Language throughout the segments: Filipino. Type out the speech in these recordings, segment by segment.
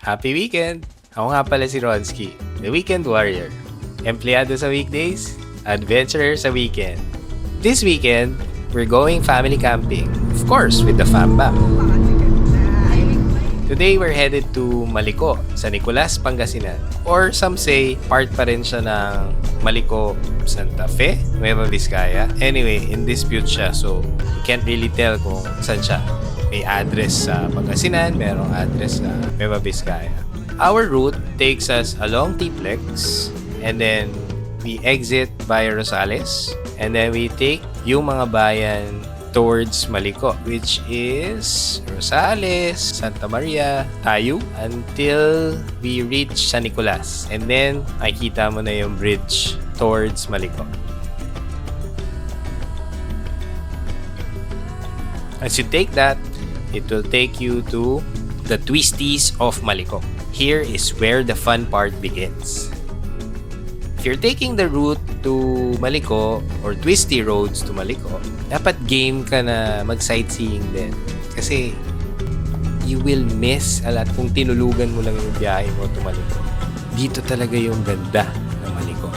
Happy weekend! Ako nga pala si Ronsky, the weekend warrior. Empleyado sa weekdays, adventurer sa weekend. This weekend, we're going family camping. Of course, with the FAMBAM. Today, we're headed to Maliko, sa Nicolas, Pangasinan. Or some say, part pa rin siya ng Maliko, Santa Fe, Nueva Vizcaya. Anyway, in dispute siya, so you can't really tell kung saan siya. May address sa Pangasinan, merong address sa Nueva Vizcaya. Our route takes us along Tiplex, and then we exit via Rosales, and then we take yung mga bayan towards Maliko, which is Rosales, Santa Maria, Tayo, until we reach San Nicolas. And then, makikita mo na yung bridge towards Maliko. As you take that, it will take you to the Twisties of Maliko. Here is where the fun part begins. If you're taking the route to Maliko or twisty roads to Maliko, dapat game ka na mag-sightseeing din. Kasi you will miss a lot kung tinulugan mo lang yung biyahe mo to Maliko. Dito talaga yung ganda ng Maliko.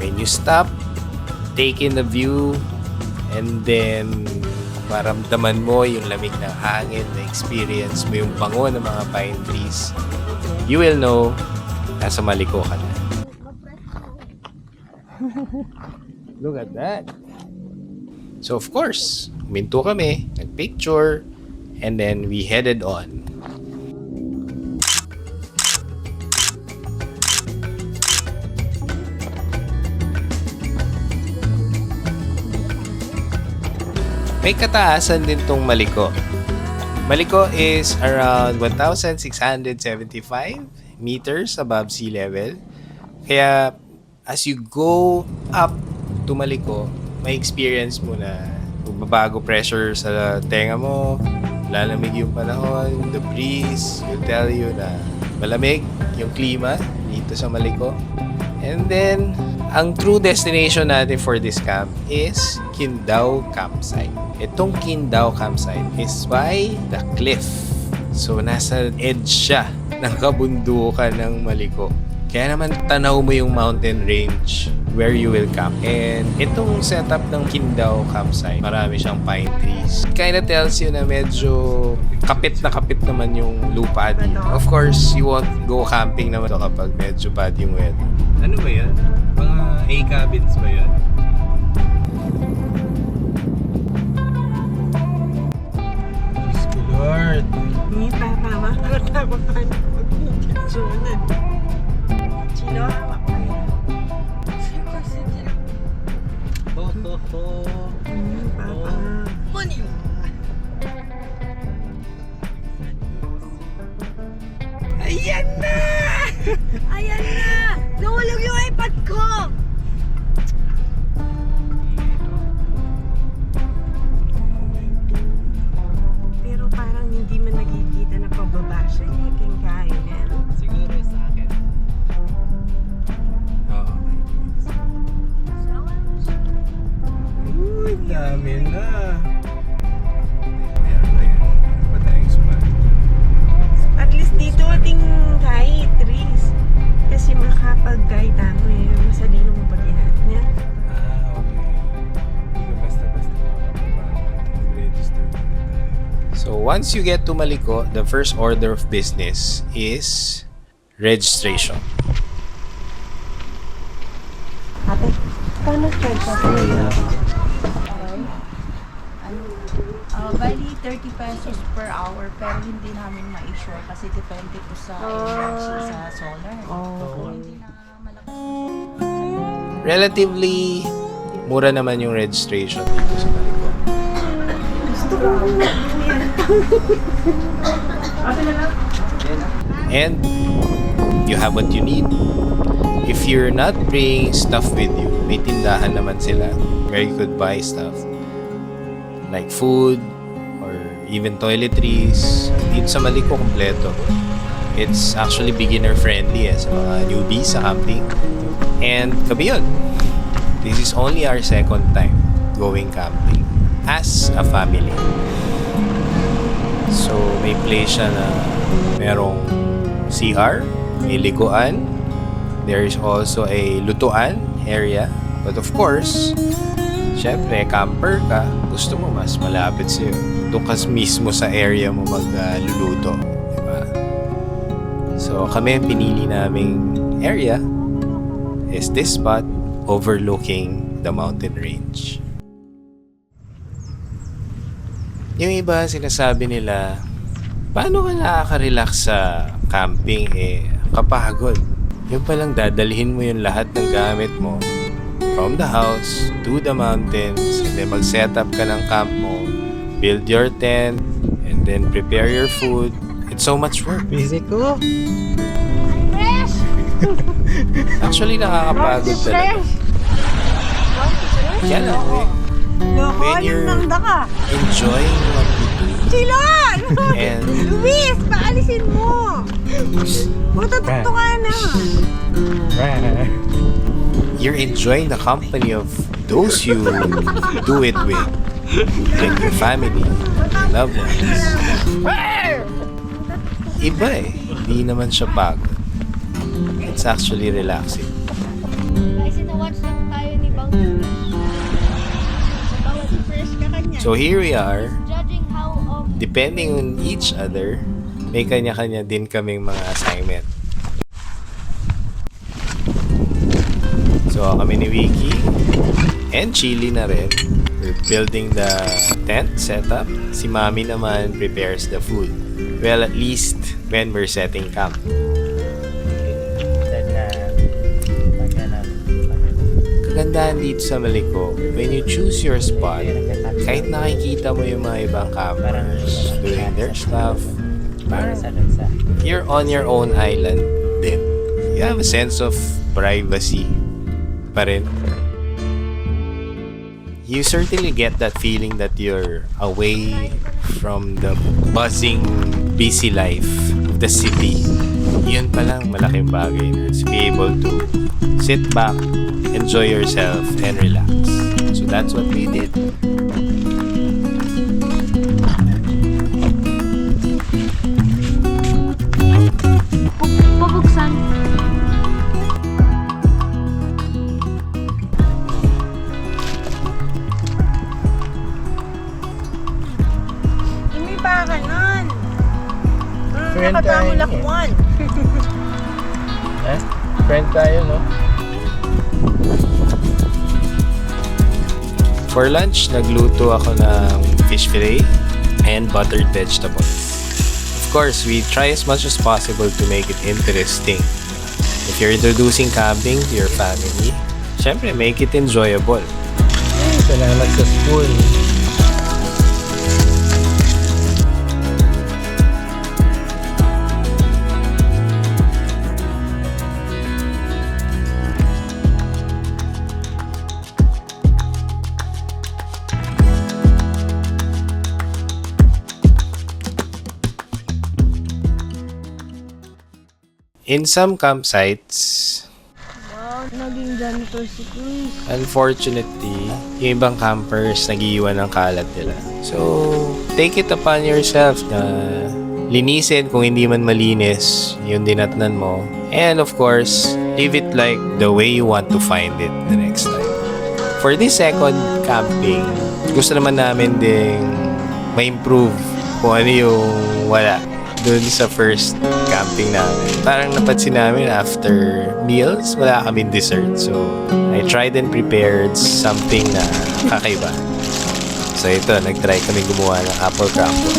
When you stop, take in the view, and then maramdaman mo yung lamig ng hangin, na experience mo yung bango ng mga pine trees, you will know nasa Maliko ka na. Look at that. So of course, huminto kami, nagpicture, and then we headed on. May kataasan din tong Maliko. Maliko is around 1,675 meters above sea level. Kaya as you go up to Maliko, may experience mo na magbabago pressure sa tenga mo, lalamig yung panahon, the breeze will tell you na malamig yung klima dito sa Maliko. And then, ang true destination natin for this camp is Quindao Campsite. Itong Quindao Campsite is by the cliff. So, nasa edge siya ng kabundukan ng Maliko. Kaya naman tanaw mo yung mountain range where you will camp. And itong setup ng Quindao Campsite, marami siyang pine trees. Kinda tells you na medyo kapit na kapit naman yung lupa dito. Of course, you won't go camping naman kapag medyo bad yung weather. Ano ba yan? Mga A-cabins ba yan? Diyos ko Lord! Hindi pa makakatawa ka na mag-picture na. Sino hawak ko yan? Ho ho ho! Papa. Money! Ayan na! Ayan na! Nahulog yung iPad ko! Pero parang hindi man nakikita na pababa siya yung kainan. Siguro sa akin. Oo. Uy, dami na. Meron na yan. Ano ba tayong spot? At least dito ating kahit trees. Kasi makapag-guide tayo masalino mo pag-ihat niya. Okay. Hindi ka basta-basta mag-register muna tayo. So, once you get to Maliko, the first order of business is registration. Ate, paano charge ako yun? Bali, 30 pesos per hour pero hindi namin ma-assure kasi depende po sa energy sa solar. Kung hindi na malakas. Relatively, mura naman yung registration dito sa Maliko. And you have what you need. If you're not bringing stuff with you, may tindahan naman sila where you could buy stuff like food or even toiletries. Dito sa Maliko, kompleto. It's actually beginner friendly sa mga newbies sa camping. And kami yun. This is only our second time going camping as a family. So, may place siya na merong CR, may liguan. There is also a lutuan area. But of course, syempre, camper ka, gusto mo mas malapit sa'yo. Doon ka mismo sa area mo magluluto. Diba? So, kami pinili naming area is this spot overlooking the mountain range. Yung iba sinasabi nila, paano ka nakaka-relax sa camping kapagod? Yung palang dadalhin mo yung lahat ng gamit mo from the house to the mountains and then mag-set up ka ng camp mo, build your tent, and then prepare your food. It's so much work. Busy ko. Actually, nakakapagod talaga. Kaya lang, Loko, when you're anong ka? enjoying what you do Silon! and Luis, paalisin mo! Matututo ka na. you're enjoying the company of those you do it with, like your family, loved ones. Iba hindi naman siya pagod. It's actually relaxing. Guys, ina-watch lang tayo ni Bang Fresh ka kanya. So here we are, Judging how depending on each other, may kanya-kanya din kaming mga assignment. So kami ni Wiki and Chili na rin. We're building the tent setup. Si Mami naman prepares the food. Well, at least when we're setting camp. Kagandahan dito sa Maliko, when you choose your spot, kahit nakikita mo yung mga ibang campers doing their stuff, parang you're on your own island din. You have a sense of privacy pa rin. You certainly get that feeling that you're away from the buzzing, busy life of the city. Yun palang malaking bagay na to be able to sit back, enjoy yourself, and relax. So that's what we did. pabuksan. Hindi pa ka nun. Friend tayo Nakatamulakwan. Friend tayo, no? For lunch, nagluto ako ng fish fillet and buttered vegetables. Of course, we try as much as possible to make it interesting. If you're introducing camping to your family, syempre, make it enjoyable. Salamat sa school. In some campsites, Wow, naging ganito si Chris. unfortunately, yung ibang campers nag-iwan ng kalat nila. So, take it upon yourself na linisin kung hindi man malinis yung dinatnan mo. And of course, leave it like the way you want to find it the next time. For this second camping, gusto naman namin ding ma-improve kung ano yung wala dun sa first camping namin. Parang napansin namin after meals, wala kaming dessert. So, I tried and prepared something na kakaiba. So, ito, nag-try kami gumawa ng apple crumble.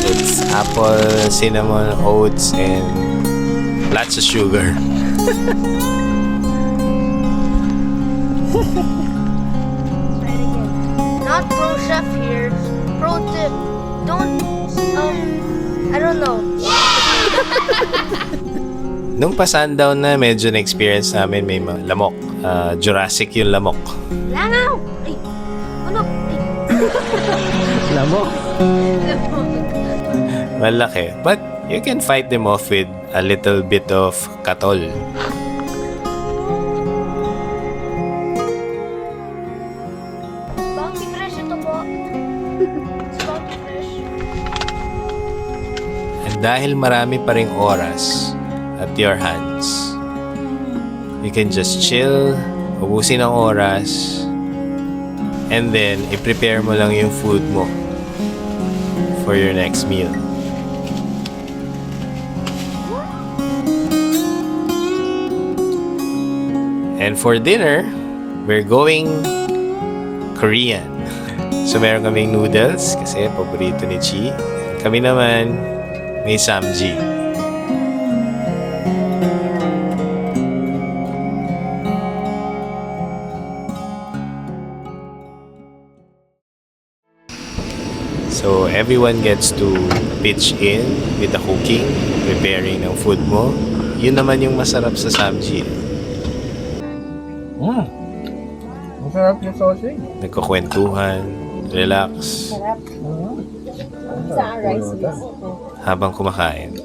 It's apple, cinnamon, oats, and lots of sugar. Not pro chef here. Pro tip. Don't, I don't know. Nung pa-sundown na, medyo na-experience namin may mga lamok. Jurassic yung lamok. Langaw! Ay, ano? Ay, Lamok. Malaki. But you can fight them off with a little bit of katol. Bounty Fresh ito po. It's Bounty Fresh. dahil marami pa ring oras at your hands, you can just chill, ubusin ang oras, and then i-prepare mo lang yung food mo for your next meal. And for dinner, we're going Korean. So meron kaming noodles kasi paborito ni Chi. Kami naman may samji. So everyone gets to pitch in with the cooking, preparing ng food mo. Yun naman yung masarap sa samji. Masarap yung sausage. Nagkukwentuhan, relax, Sa rice habang kumakain.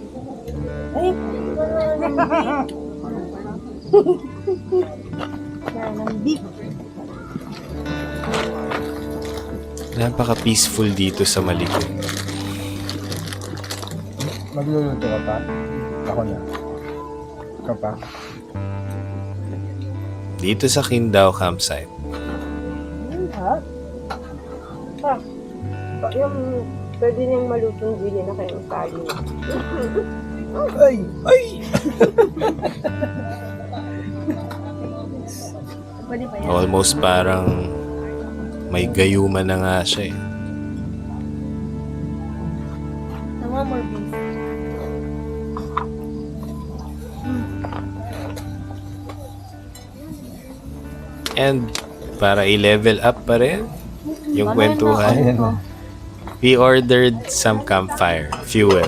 Napaka-peaceful dito sa Maliko. Magluluto ka pa? Ako na. Ka pa? Dito sa Qingdao campsite. Yung pwede niyang malutong gili na kayong kain. Ay! Ay! Pwede pa yan. Almost parang may gayuman na nga siya eh. One more beef. And para i-level up pa rin yung kwentuhan, Ayan na. we ordered some campfire fuel.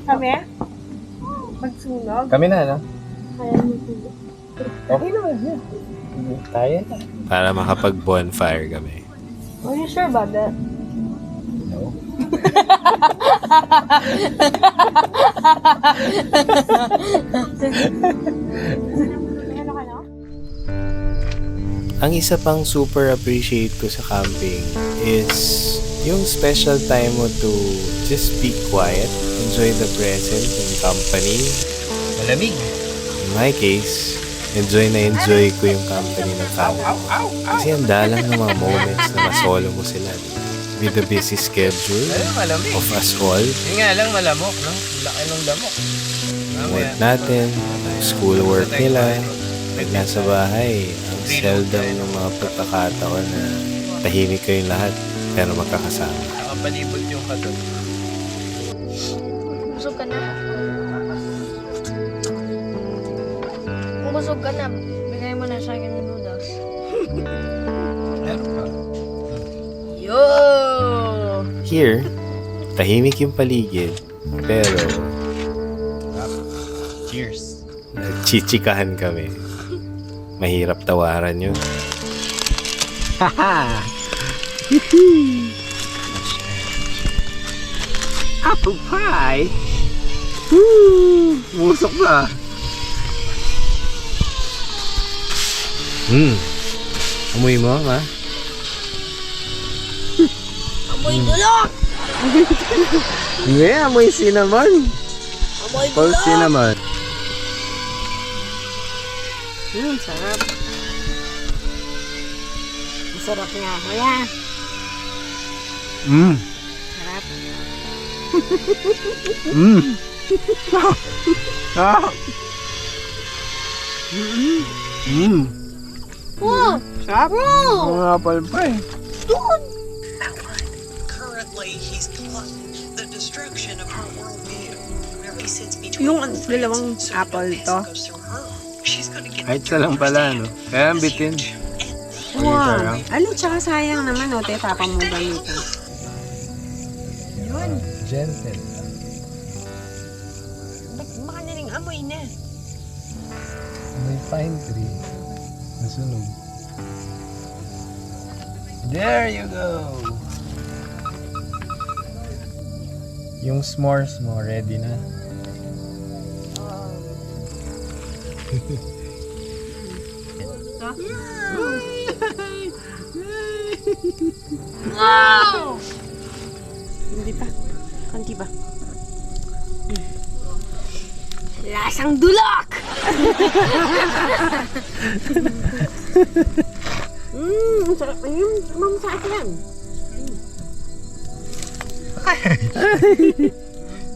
Kami? Magsunog? Kami na, no? Kaya magsunog. Okay naman yun. Tayo na. Para makapag-bonfire kami. Are you sure about that? No. Ano ka na? Ang isa pang super appreciate ko sa camping is yung special time mo to just be quiet, enjoy the present and company. Malamig. In my case, enjoy ko yung company ng family. Kasi ang dalang ng mga moments na masolo mo sila with the busy schedule Malamig. of us all. Yun nga lang, malamok, no? Laki ng lamok. Work natin, yung schoolwork nila, pag nasa bahay, ang seldom ng mga pagkakataon na tahimik kayong lahat pero magkakasama. Nakapalibot yung kadon. Busog ka na. Kung busog ka na, bigay mo na sa akin ng noodles. Meron pa. Yo! Here, tahimik yung paligid, pero Cheers. nagchichikahan kami. Mahirap tawaran yun. Haha! Apple pie! Woo! Musok na! Amoy mo, ha? Amoy dulok! Hindi, amoy cinnamon! Amoy Apple dulok! cinnamon! Sarap. Masarap nga mo yan. Sarap. Oh! Sarap. Mga apple pie! Currently, he's plotting the destruction of her worldview. Whenever he sits between Yung her dalawang friends, so apple no to. pencil goes through her. She's gonna get Kahit isa lang pala, no? Kaya ang bitin. Wow. Ano, tsaka sayang naman, o, te, tapang mo ganito. Gentle. Baka naling amoy na. May pine tree. Nasunog. There you go! Yung s'mores mo, ready na. Hindi pa. Konti ba? Lasang dulak! Ang sarap. Ayun, ma'am, sa akin yan.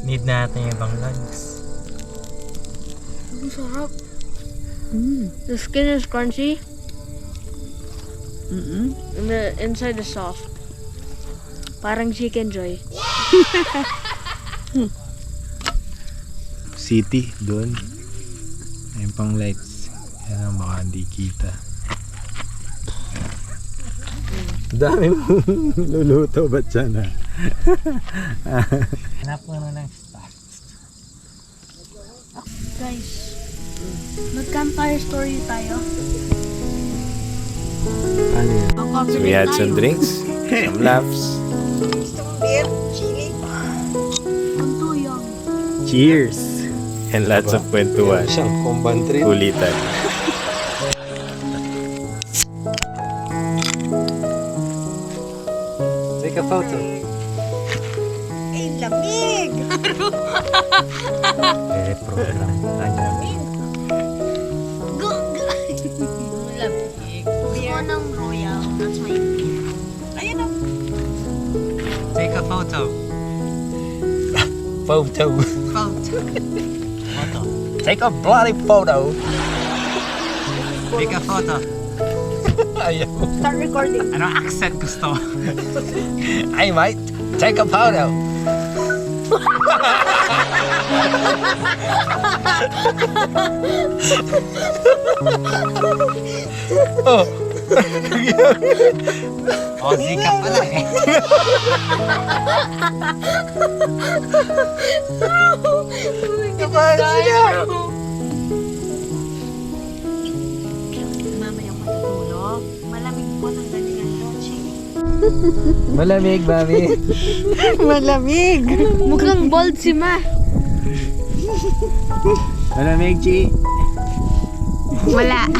Need natin yung ibang lungs. Ang sarap. The skin is crunchy. And the inside is soft. Parang Chicken Joy. City, doon. Ayun pang lights. Yan ang baka hindi kita. Dami mo luluto, ba't siya na? Hanap mo na ng stuff. Guys, mag-campfire story tayo. Ano yun? So we had some drinks, some laughs. Gusto mong beer? Chili? Tuntuyong. Cheers! And lots of kwentuhan. Siyang kumbantrin. Kulitan. Take a photo. Ay, lamig! Program. Lamig. Gusto ko ng royal. That's my beer. Ayun na. Take a photo. Photo. Photo. Take a bloody photo. Take a photo. Ayaw. Start recording. Anong accent gusto mo? Hey mate, take a photo. Aussie ka pala eh. Mamayang matutulog. Malamig po ng galingan ko, Malamig, Mami. Malamig! Mukhang bald si Ma. Malamig, Chi. Wala.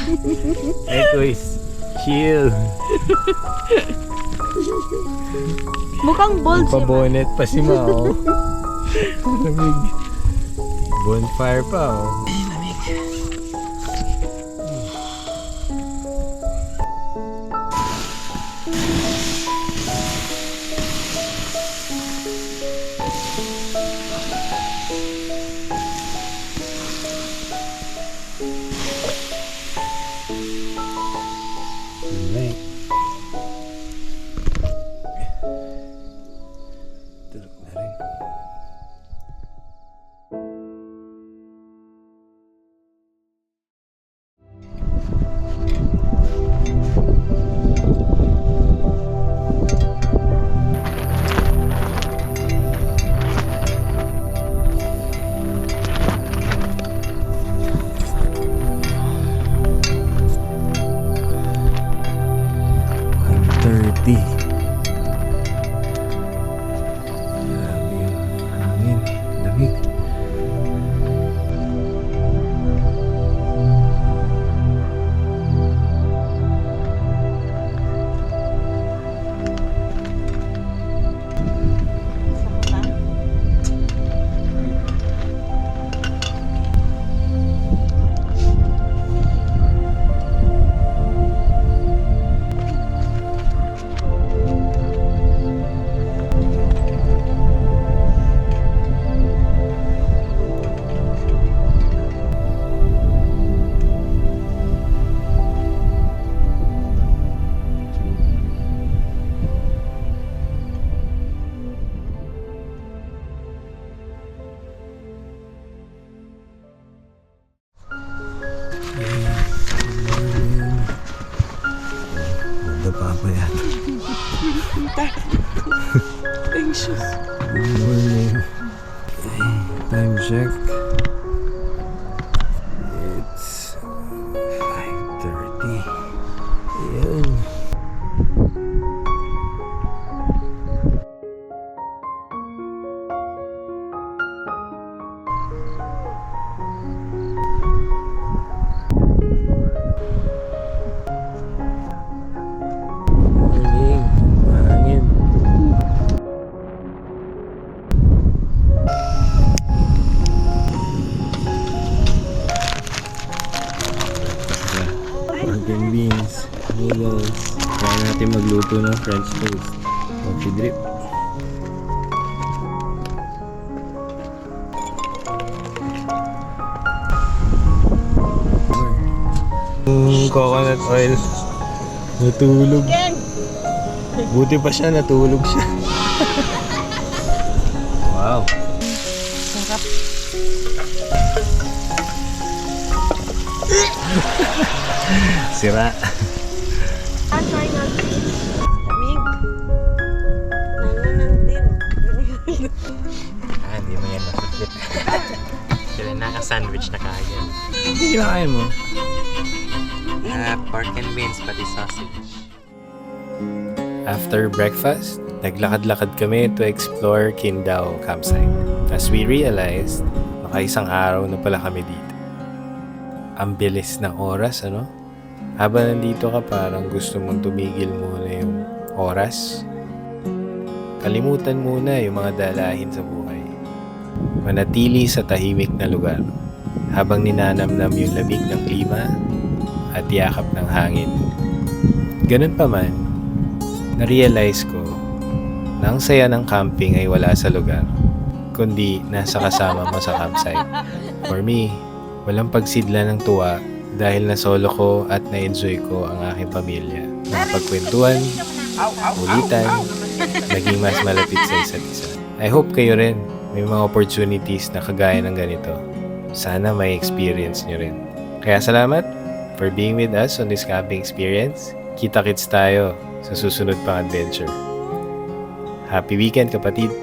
Hey, quiz. Chill. Mukhang bald si Ma. Pabonet pa si Mao. Malamig. Bonfire pa, oh. Lamig. Tulog na rin. Grabe yung hangin. Lamig. Nadapa pa yata. Anxious. Good morning. Time check. It's 5:30. Ayan. Morning. Mahangin. ano, French toast. Coffee drip. Coconut oil. Natulog. Buti pa siya, natulog siya. Wow. Sarap. Sira. Mig. Nananan din. Hindi mo yan masakit. Sila naka-sandwich na kagad. Hindi kinakain mo. Pork and beans, pati sausage. After breakfast, naglakad-lakad kami to explore Qingdao campsite. As we realized, nakaisang araw na pala kami dito. Ang bilis ng oras, ano? Habang nandito ka, parang gusto mong tumigil muna yung oras. Kalimutan muna yung mga dalahin sa buhay. Manatili sa tahimik na lugar habang ninanamnam yung lamig ng klima at yakap ng hangin. Ganun pa man, na-realize ko na ang saya ng camping ay wala sa lugar, kundi nasa kasama mo sa campsite. For me, walang pagsidla ng tuwa dahil na solo ko at na-enjoy ko ang aking pamilya. Nakapagkwentuhan, ulitan, naging mas malapit sa isa't isa. I hope kayo rin may mga opportunities na kagaya ng ganito. Sana may experience nyo rin. Kaya salamat for being with us on this camping experience. Kita-kits tayo sa susunod pang adventure. Happy weekend, kapatid!